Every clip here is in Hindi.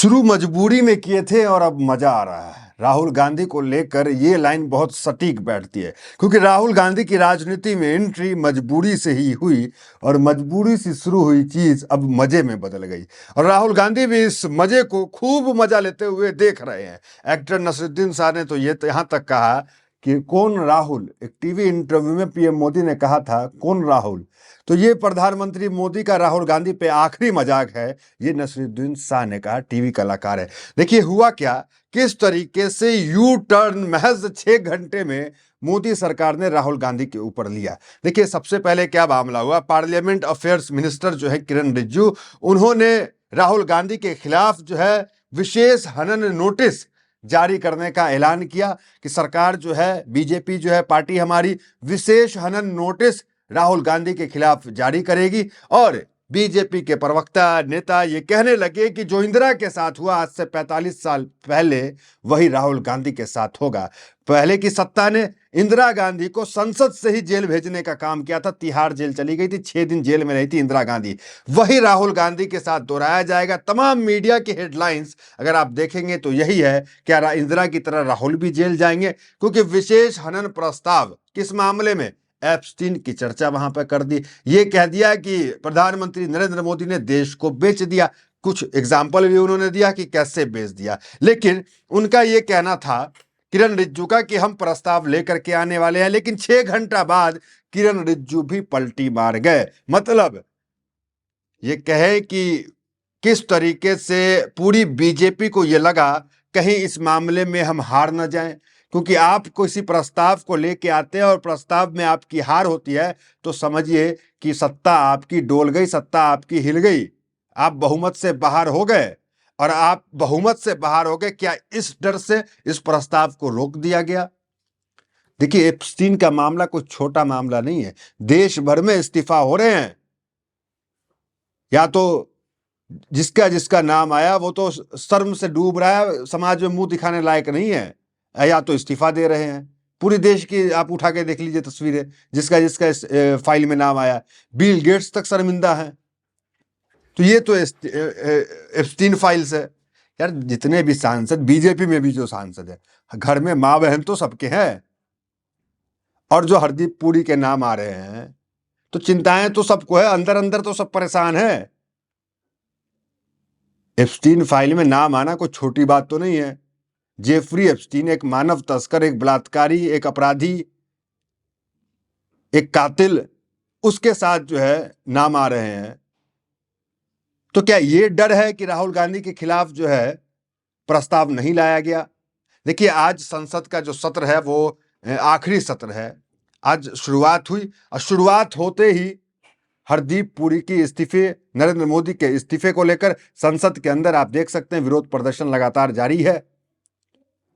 शुरू मजबूरी में किए थे और अब मजा आ रहा है। राहुल गांधी को लेकर ये लाइन बहुत सटीक बैठती है, क्योंकि राहुल गांधी की राजनीति में एंट्री मजबूरी से ही हुई और मजबूरी से शुरू हुई चीज अब मजे में बदल गई। और राहुल गांधी भी इस मजे को खूब मजा लेते हुए देख रहे हैं। एक्टर नसरुद्दीन शाह ने तो यहाँ तक कहा कि कौन राहुल, एक टीवी इंटरव्यू में पीएम मोदी ने कहा था कौन राहुल, तो ये प्रधानमंत्री मोदी का राहुल गांधी पे आखिरी मजाक है, ये नसरुद्दीन शाह ने कहा, टीवी कलाकार है। देखिए हुआ क्या, किस तरीके से यू टर्न महज 6 घंटे में मोदी सरकार ने राहुल गांधी के ऊपर लिया। देखिए सबसे पहले क्या मामला हुआ, पार्लियामेंट अफेयर्स मिनिस्टर जो है किरण रिजिजू, उन्होंने राहुल गांधी के खिलाफ जो है विशेष हनन नोटिस जारी करने का ऐलान किया कि सरकार जो है, बीजेपी जो है पार्टी हमारी, विशेष हनन नोटिस राहुल गांधी के खिलाफ जारी करेगी। और बीजेपी के प्रवक्ता नेता ये कहने लगे कि जो इंदिरा के साथ हुआ आज से 45 साल पहले, वही राहुल गांधी के साथ होगा। पहले की सत्ता ने इंदिरा गांधी को संसद से ही जेल भेजने का काम किया था, तिहाड़ जेल चली गई थी, 6 दिन जेल में रही थी इंदिरा गांधी। वही राहुल गांधी के साथ दोहराया जाएगा। तमाम मीडिया की हेडलाइंस अगर आप देखेंगे तो यही है, क्या इंदिरा की तरह राहुल भी जेल जाएंगे? क्योंकि विशेष हनन प्रस्ताव किस मामले में, एप्स्टीन की चर्चा वहां पर कर दी। ये कह दिया कि प्रधानमंत्री नरेंद्र मोदी ने देश को बेच दिया। कुछ एग्जाम्पल भी उन्होंने दिया कि कैसे बेच दिया। लेकिन उनका ये कहना था किरण रिजिजू का कि हम प्रस्ताव लेकर के आने वाले हैं, लेकिन 6 घंटा बाद किरण रिजिजू भी पलटी मार गए। मतलब ये कहे कि किस तरीके से पूरी बीजेपी को ये लगा कहीं इस मामले में हम हार न जाएं, क्योंकि आप किसी प्रस्ताव को लेके आते हैं और प्रस्ताव में आपकी हार होती है तो समझिए कि सत्ता आपकी डोल गई, सत्ता आपकी हिल गई, आप बहुमत से बाहर हो गए। और आप बहुमत से बाहर हो गए, क्या इस डर से इस प्रस्ताव को रोक दिया गया? देखिए एप्स्टीन का मामला कोई छोटा मामला नहीं है। देश भर में इस्तीफा हो रहे हैं, या तो जिसका जिसका नाम आया वो तो शर्म से डूब रहा है, समाज में मुंह दिखाने लायक नहीं है, या तो इस्तीफा दे रहे हैं। पूरी देश की आप उठा के देख लीजिए तस्वीरें, जिसका जिसका इस फाइल में नाम आया, बिल गेट्स तक शर्मिंदा है। तो ये तो एप्स्टीन फाइल्स है। यार जितने भी सांसद, बीजेपी में भी जो सांसद है, घर में माँ बहन तो सबके हैं, और जो हरदीप पुरी के नाम आ रहे हैं तो चिंताएं तो सबको है, अंदर अंदर तो सब परेशान है। एप्स्टीन फाइल में नाम आना कोई छोटी बात तो नहीं है। जेफरी एप्स्टीन एक मानव तस्कर, एक बलात्कारी, एक अपराधी, एक कातिल, उसके साथ जो है नाम आ रहे हैं। तो क्या ये डर है कि राहुल गांधी के खिलाफ जो है प्रस्ताव नहीं लाया गया? देखिए आज संसद का जो सत्र है वो आखिरी सत्र है। आज शुरुआत हुई और शुरुआत होते ही हरदीप पुरी की इस्तीफे, नरेंद्र मोदी के इस्तीफे को लेकर संसद के अंदर आप देख सकते हैं विरोध प्रदर्शन लगातार जारी है।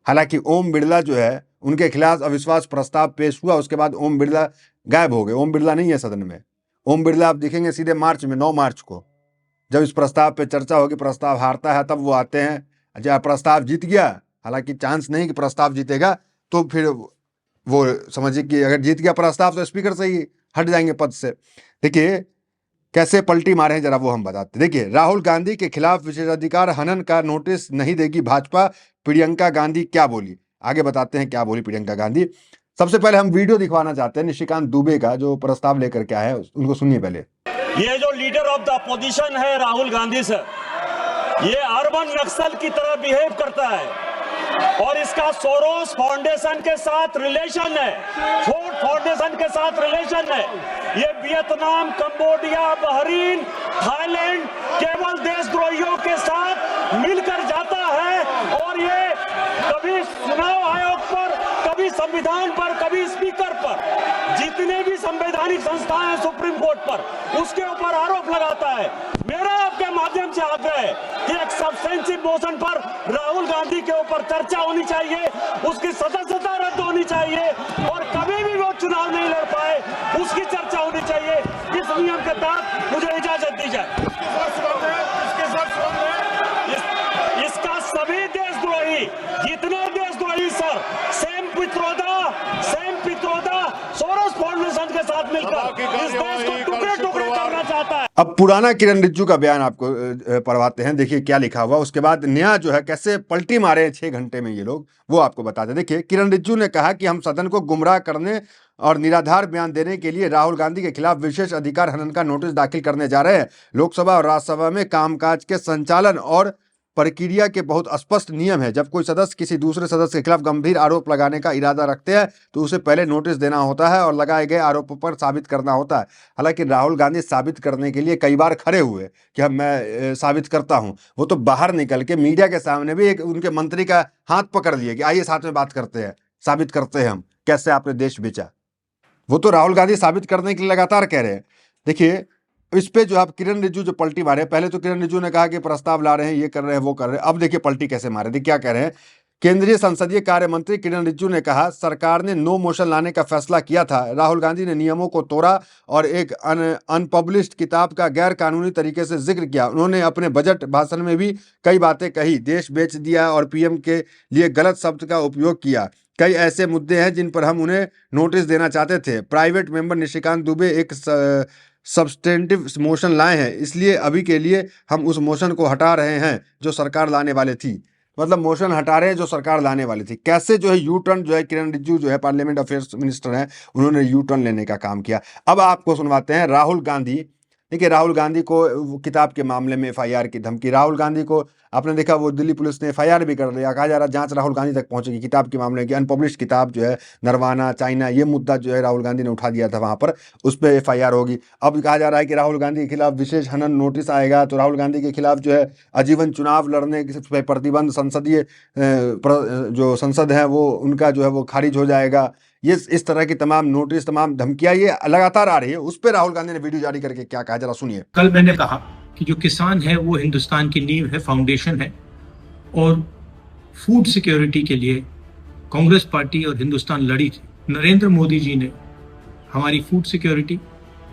हालांकि ओम बिरला जो है, उनके खिलाफ अविश्वास प्रस्ताव पेश हुआ, उसके बाद ओम बिरला गायब हो गए। ओम बिरला नहीं है सदन में। ओम बिरला आप दिखेंगे सीधे मार्च में, 9 मार्च को, जब इस प्रस्ताव पे चर्चा होगी, प्रस्ताव हारता है तब वो आते हैं। जब प्रस्ताव जीत गया, हालांकि चांस नहीं कि प्रस्ताव जीतेगा, तो फिर वो समझिए कि अगर जीत गया प्रस्ताव तो स्पीकर से ही हट जाएंगे पद से। देखिए कैसे पलटी मारे हैं जरा वो हम बताते। देखिए राहुल गांधी के खिलाफ विशेषाधिकार हनन का नोटिस नहीं देगी भाजपा, प्रियंका गांधी क्या बोली, आगे बताते हैं क्या बोली प्रियंका गांधी। सबसे पहले हम वीडियो दिखवाना चाहते हैं निशिकांत दुबे का, जो प्रस्ताव लेकर के आया है, उनको सुनिए पहले। ये जो लीडर ऑफ द अपोजिशन है राहुल गांधी सर, ये अर्बन नक्सल की तरह बिहेव करता है और इसका सोरोस फाउंडेशन के साथ रिलेशन है, फोर्ड फाउंडेशन के साथ रिलेशन है। ये वियतनाम, कंबोडिया, बहरीन, थाईलैंड केवल देशद्रोहियों के साथ मिलकर जाता है और ये कभी चुनाव आयोग पर, कभी संविधान पर, कभी स्पीकर पर, जितने भी संवैधानिक संस्थाएं हैं सुप्रीम कोर्ट पर, उसके ऊपर आरोप लगाता है। मेरा आपके माध्यम से आग्रह है कि एक सब्सटेंसिव मोशन पर राहुल गांधी के ऊपर चर्चा होनी चाहिए, उसकी सदस्यता रद्द होनी चाहिए और कभी भी वो चुनाव नहीं लड़ पाए उसकी चर्चा होनी चाहिए। इस नियम के तहत मुझे इजाजत दी जाए। इसका सभी देशद्रोही, जितने देशद्रोही वही sir, same Pitroda Soros foundation के साथ मिलकर इस देश को टुकड़े टुकड़े करना चाहता है। अब पुराना किरण रिज्जू का बयान आपको पढ़वाते हैं, देखिए क्या लिखा हुआ। उसके बाद नया जो है कैसे पलटी मारे हैं 6 घंटे में ये लोग, वो आपको बताते हैं। देखिए, किरण रिज्जू ने कहा कि हम सदन को गुमराह करने और निराधार बयान देने के लिए राहुल गांधी के खिलाफ विशेष अधिकार हनन का नोटिस दाखिल करने जा रहे हैं। लोकसभा और राज्यसभा में कामकाज के संचालन और प्रक्रिया के बहुत स्पष्ट नियम है। जब कोई सदस्य किसी दूसरे सदस्य के खिलाफ गंभीर आरोप लगाने का इरादा रखते हैं तो उसे पहले नोटिस देना होता है और लगाए गए आरोपों पर साबित करना होता है। हालांकि राहुल गांधी साबित करने के लिए कई बार खड़े हुए कि हम मैं साबित करता हूं। वो तो बाहर निकल के मीडिया के सामने भी एक उनके मंत्री का हाथ पकड़ लिए कि आइए साथ में बात करते हैं, साबित करते हैं हम कैसे आपने देश बेचा। वो तो राहुल गांधी साबित करने के लिए लगातार कह रहे हैं। देखिए, इस पे जो आप किरण रिज्जू जो पलटी मारे, पहले तो किरण रिज्जू ने कहा कि प्रस्ताव ला रहे हैं, ये कर रहे हैं, वो कर रहे हैं। अब देखिए पलटी कैसे मारे, देखिए क्या कह रहे हैं। केंद्रीय संसदीय कार्य मंत्री किरण रिज्जू ने कहा, सरकार ने नो मोशन लाने का फैसला किया था। राहुल गांधी ने नियमों को तोड़ा और एक अनपब्लिश्ड किताब का गैर कानूनी तरीके से जिक्र किया। उन्होंने अपने बजट भाषण में भी कई बातें कही, देश बेच दिया और पीएम के लिए गलत शब्द का उपयोग किया। कई ऐसे मुद्दे हैं जिन पर हम उन्हें नोटिस देना चाहते थे। प्राइवेट मेंबर निशिकांत दुबे एक सब्सटेंटिव मोशन लाए हैं, इसलिए अभी के लिए हम उस मोशन को हटा रहे हैं जो सरकार लाने वाले थी। मतलब मोशन हटा रहे हैं जो सरकार लाने वाली थी। कैसे जो है यू टर्न जो है किरण रिज्जू जो है पार्लियामेंट अफेयर्स मिनिस्टर हैं, उन्होंने यू टर्न लेने का काम किया। अब आपको सुनवाते हैं राहुल गांधी। देखिए, राहुल गांधी को किताब के मामले में एफआईआर की धमकी। राहुल गांधी को आपने देखा, वो दिल्ली पुलिस ने एफआईआर भी कर लिया। कहा जा रहा जांच राहुल गांधी तक पहुंचेगी किताब के मामले की। अनपब्लिश्ड किताब जो है नरवाना चाइना, ये मुद्दा जो है राहुल गांधी ने उठा दिया था वहां पर, उस पर एफआईआर होगी। अब कहा जा रहा है कि राहुल गांधी के खिलाफ विशेष हनन नोटिस आएगा, तो राहुल गांधी के खिलाफ जो है आजीवन चुनाव लड़ने पे प्रतिबंध, संसदीय जो संसद है वो उनका जो है वो खारिज हो जाएगा। ये इस तरह की तमाम नोटिस, तमाम धमकियां ये लगातार आ रही है। उस पर राहुल गांधी ने वीडियो जारी करके क्या कहा, जरा सुनिए। कल मैंने कहा कि जो किसान है वो हिंदुस्तान की नींव है, फाउंडेशन है, और फूड सिक्योरिटी के लिए कांग्रेस पार्टी और हिंदुस्तान लड़ी थी। नरेंद्र मोदी जी ने हमारी फूड सिक्योरिटी,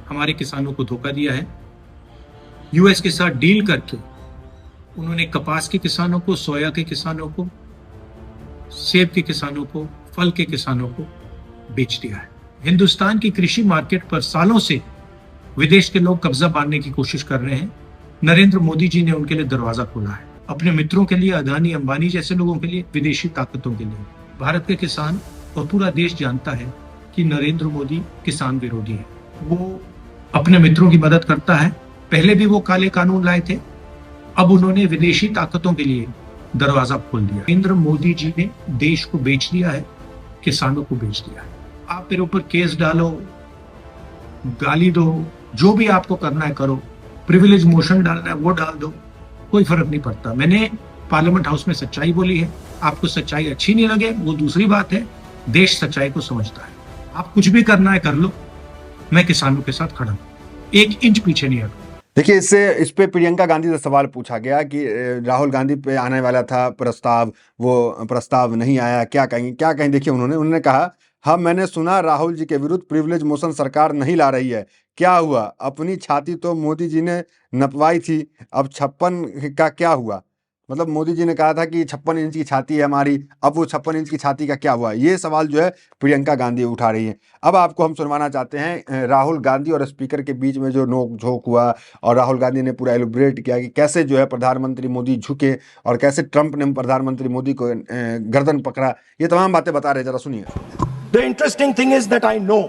हमारे किसानों को धोखा दिया है। यूएस के साथ डील करके उन्होंने कपास के किसानों को, सोया के किसानों को, सेब के किसानों को, फल के किसानों को बेच दिया है। हिंदुस्तान की कृषि मार्केट पर सालों से विदेश के लोग कब्जा पाने की कोशिश कर रहे हैं। नरेंद्र मोदी जी ने उनके लिए दरवाजा खोला है, अपने मित्रों के लिए, अदानी अंबानी जैसे लोगों के लिए, विदेशी ताकतों के लिए। भारत के किसान और पूरा देश जानता है कि नरेंद्र मोदी किसान विरोधी है। वो अपने मित्रों की मदद करता है। पहले भी वो काले कानून लाए थे, अब उन्होंने विदेशी ताकतों के लिए दरवाजा खोल दिया। नरेंद्र मोदी जी ने देश को बेच दिया है, किसानों को बेच दिया है। आप मेरे ऊपर केस डालो, गाली दो, जो भी आपको करना है करो, प्रिविलेज मोशन डालना है वो डाल दो, कोई फर्क नहीं पड़ता। मैंने पार्लियामेंट हाउस में सच्चाई बोली है। आपको सच्चाई अच्छी नहीं लगे वो दूसरी बात है, देश सच्चाई को समझता है। आप कुछ भी करना है कर लो, मैं किसानों के साथ खड़ा हूं, 1 इंच पीछे नहीं हटूंगा। देखिए, इस पे प्रियंका गांधी से सवाल पूछा गया कि राहुल गांधी पे आने वाला था प्रस्ताव, वो प्रस्ताव नहीं आया, क्या कहें। देखिए, उन्होंने कहा, हाँ मैंने सुना राहुल जी के विरुद्ध प्रिविलेज मोशन सरकार नहीं ला रही है। क्या हुआ, अपनी छाती तो मोदी जी ने नपवाई थी, अब 56 का क्या हुआ। मतलब मोदी जी ने कहा था कि 56 इंच की छाती है हमारी, अब वो 56 इंच की छाती का क्या हुआ, ये सवाल जो है प्रियंका गांधी उठा रही है। अब आपको हम सुनवाना चाहते हैं राहुल गांधी और स्पीकर के बीच में जो नोक झोंक हुआ, और राहुल गांधी ने पूरा एलिब्रेट किया कि कैसे जो है प्रधानमंत्री मोदी झुके और कैसे ट्रंप ने प्रधानमंत्री मोदी को गर्दन पकड़ा। ये तमाम बातें बता रहे, जरा सुनिए। The interesting thing is that I know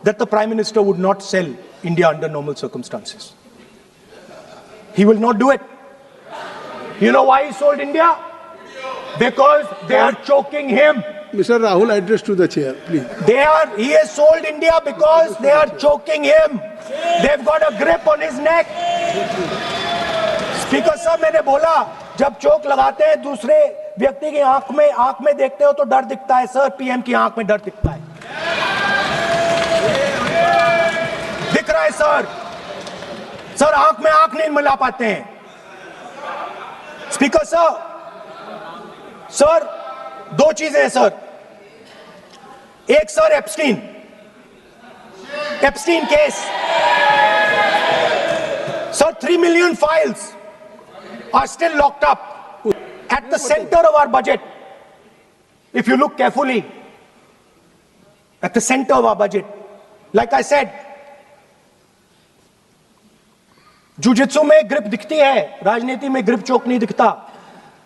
that the Prime Minister would not sell India under normal circumstances. He will not do it. You know why he sold India? Because they are choking him. Mr. Rahul, address to the chair, please. He has sold India because they are choking him. They've got a grip on his neck. Speaker साहब, मैंने बोला जब चोक लगाते हैं दूसरे व्यक्ति की आंख में देखते हो तो डर दिखता है सर, पीएम की आंख में डर दिखता है, दिख रहा है सर आंख में आंख नहीं मिला पाते हैं। स्पीकर सर 2 चीजें हैं सर। एक sir Epstein case sir, 3 million files are still locked up at the center of our budget. If you look carefully at the center of our budget, like I said, jujitsu में grip दिखती है, राजनीति में grip choke नहीं दिखता.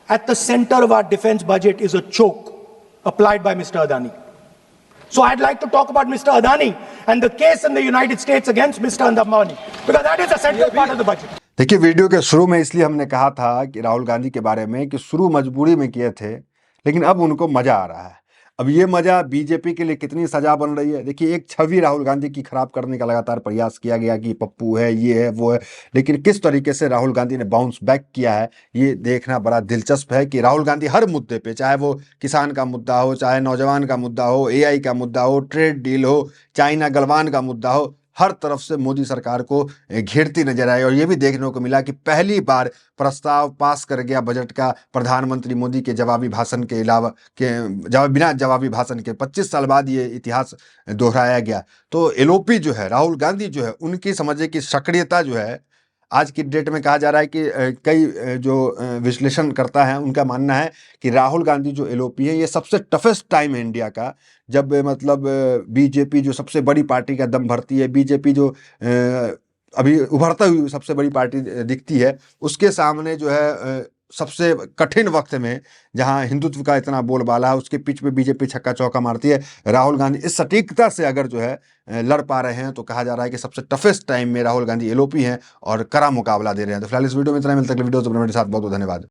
At the center of our defense budget is a choke applied by Mr. Adani. So I'd like to talk about Mr. Adani and the case in the United States against Mr. Ambani, because that is a central part of the budget. देखिए, वीडियो के शुरू में इसलिए हमने कहा था कि राहुल गांधी के बारे में कि शुरू मजबूरी में किए थे, लेकिन अब उनको मजा आ रहा है. अब ये मजा बीजेपी के लिए कितनी सजा बन रही है. देखिए, एक छवि राहुल गांधी की खराब करने का लगातार प्रयास किया गया कि पप्पू है, ये है, वो है, लेकिन किस तरीके से राहुल गांधी ने बाउंस बैक किया है ये देखना बड़ा दिलचस्प है कि राहुल गांधी हर मुद्दे पे, चाहे वो किसान का मुद्दा हो, चाहे नौजवान का मुद्दा हो, एआई का मुद्दा हो, ट्रेड डील हो, चाइना गलवान का मुद्दा हो, हर तरफ से मोदी सरकार को घेरती नजर आई. और ये भी देखने को मिला कि पहली बार प्रस्ताव पास कर गया बजट का प्रधानमंत्री मोदी के जवाबी भाषण के अलावा बिना जवाबी भाषण के 25 साल बाद ये इतिहास दोहराया गया. तो एलओपी जो है, राहुल गांधी जो है, उनकी समझे कि सक्रियता जो है आज की डेट में कहा जा रहा है कि कई जो विश्लेषण करता है उनका मानना है कि राहुल गांधी जो एलओपी है ये सबसे टफेस्ट टाइम है इंडिया का, जब मतलब बीजेपी जो सबसे बड़ी पार्टी का दम भरती है, बीजेपी जो अभी उभरता हुई सबसे बड़ी पार्टी दिखती है, उसके सामने जो है सबसे कठिन वक्त में जहां हिंदुत्व का इतना बोलबाला है उसके पिच पे बीजेपी छक्का चौका मारती है. राहुल गांधी इस सटीकता से अगर जो है लड़ पा रहे हैं तो कहा जा रहा है कि सबसे टफेस्ट टाइम में राहुल गांधी एलओपी हैं और कड़ा मुकाबला दे रहे हैं. तो फिलहाल इस वीडियो में इतना ही. मिलता है वीडियो तो मेरे साथ. बहुत बहुत धन्यवाद.